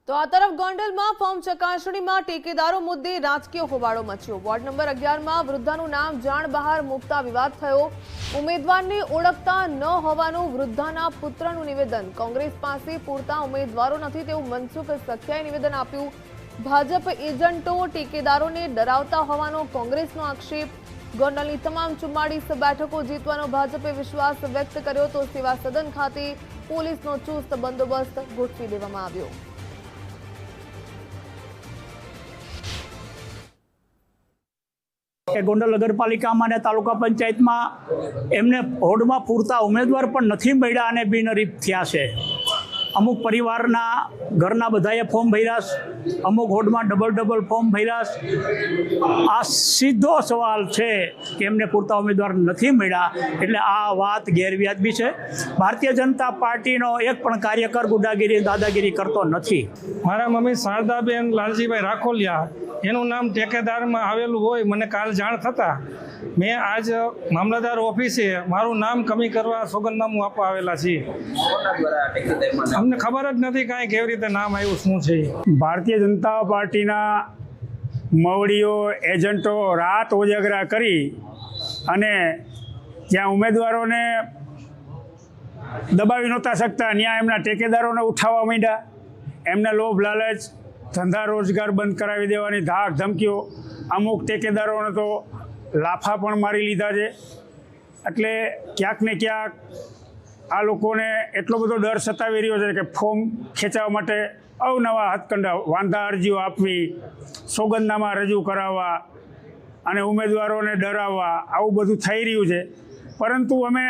તો આ તરફ ગોંડલમાં ફોર્મ ચકાસણીમાં ટેકેદારો મુદ્દે રાજકીય હોબાળો મચ્યો। વોર્ડ નંબર 11માં વૃદ્ધાનું નામ જાણ બહાર મૂકતા વિવાદ થયો। ઉમેદવારને ઓળખતા ન હોવાનું વૃદ્ધાના પુત્રનું નિવેદન। કોંગ્રેસ પાસે પૂરતા ઉમેદવારો નથી તેવું મનસુખ સખિયાએ નિવેદન આપ્યું। ભાજપ એજન્ટો ટેકેદારોને ડરાવતા હોવાનો કોંગ્રેસનો આક્ષેપ। ગોંડલની તમામ 44 બેઠકો જીતવાનો ભાજપે વિશ્વાસ વ્યક્ત કર્યો તો સેવા સદન ખાતે પોલીસનો ચુસ્ત બંદોબસ્ત ગોઠવી દેવામાં આવ્યો। ગોંડલ નગરપાલિકામાં અને તાલુકા પંચાયતમાં એમને હોડમાં પૂરતા ઉમેદવાર પણ નથી મળ્યા અને બિનહરીફ થયા છે। અમુક પરિવારના ઘરના બધાએ ફોર્મ ભર્યા, અમુક હોડમાં ડબલ ફોર્મ ભર્યા। આ સીધો સવાલ છે કે એમને પૂરતા ઉમેદવાર નથી મળ્યા, એટલે આ વાત ગેરવ્યાજબી છે। ભારતીય જનતા પાર્ટીનો એક પણ કાર્યકર ગુંડાગીરી દાદાગીરી કરતો નથી। મારા મમ્મી શારદાબેન લાલજીભાઈ રાખોલિયા, એનું નામ ઠેકેદારમાં આવેલું હોય મને કાલ જાણ થતાં મેં આજ મામલતદાર ઓફિસે મારું નામ કમી કરવા સોગંદનામું આપવા આવેલા છીએ। અમને ખબર જ નથી કાંઈ કેવી રીતે નામ આવ્યું શું છે। ભારતીય જનતા પાર્ટીના મવડીઓ એજન્ટો રાત ઉજાગરા કરી અને જ્યાં ઉમેદવારોને દબાવી નહોતા શકતા ત્યાં એમના ટેકેદારોને ઉઠાવવા માંડ્યા। એમને લોભ લાલચ, ધંધા રોજગાર બંધ કરાવી દેવાની ધાક ધમકીઓ, અમુક ટેકેદારોને તો લાફા પણ મારી લીધા છે। એટલે ક્યાંક ને ક્યાંક આ લોકોને એટલો બધો ડર સતાવી રહ્યો છે કે ફોર્મ ખેંચવા માટે અવનવા હાથકંડા, વાંધા અરજીઓ આપવી, સોગંદનામા રજૂ કરાવવા અને ઉમેદવારોને ડરાવવા, આવું બધું થઈ રહ્યું છે। પરંતુ અમે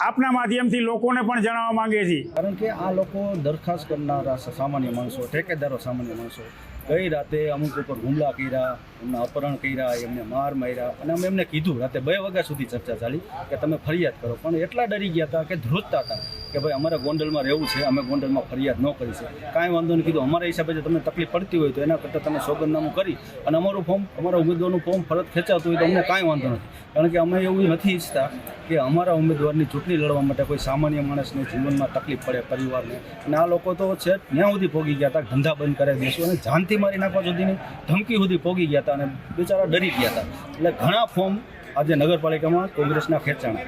આપના માધ્યમથી લોકોને પણ જણાવવા માંગીએ છીએ, કારણ કે આ લોકો દરખાસ્ત કરનારા સામાન્ય માણસો, ઠેકેદારો સામાન્ય માણસો ગઈ રાતે અમુક ઉપર હુમલા કર્યા, એમને અપહરણ કર્યા, એમને માર માર્યા અને અમે એમને કીધું રાતે 2 વાગ્યા સુધી ચર્ચા ચાલી કે તમે ફરિયાદ કરો, પણ એટલા ડરી ગયા હતા કે ધ્રુજતા હતા કે ભાઈ અમારે ગોંડલમાં રહેવું છે, અમે ગોંડલમાં ફરિયાદ ન કરી શકીએ। કાંઈ વાંધો નહીં કીધું, અમારા હિસાબે જો તમને તકલીફ પડતી હોય તો એના કરતાં તમે સોગંદનામું કરી અને અમારું ફોર્મ, અમારા ઉમેદવારનું ફોર્મ ફરજ ખેંચાતું હોય તો અમને કાંઈ વાંધો નથી, કારણ કે અમે એવું નથી ઈચ્છતા કે અમારા ઉમેદવારની ચૂંટણી લડવા માટે કોઈ સામાન્ય માણસને જીવનમાં તકલીફ પડે, પરિવારને। અને આ લોકો તો છે ત્યાં સુધી પોગી ગયા હતા, ધંધા બંધ કરાવી દઈશું અને જાનથી મારી નાખવા સુધીની ધમકી સુધી પોગી ગયા હતા અને બિચારા ડરી ગયા હતા। એટલે ઘણા ફોર્મ આજે નગરપાલિકામાં કોંગ્રેસના ખેંચાણા।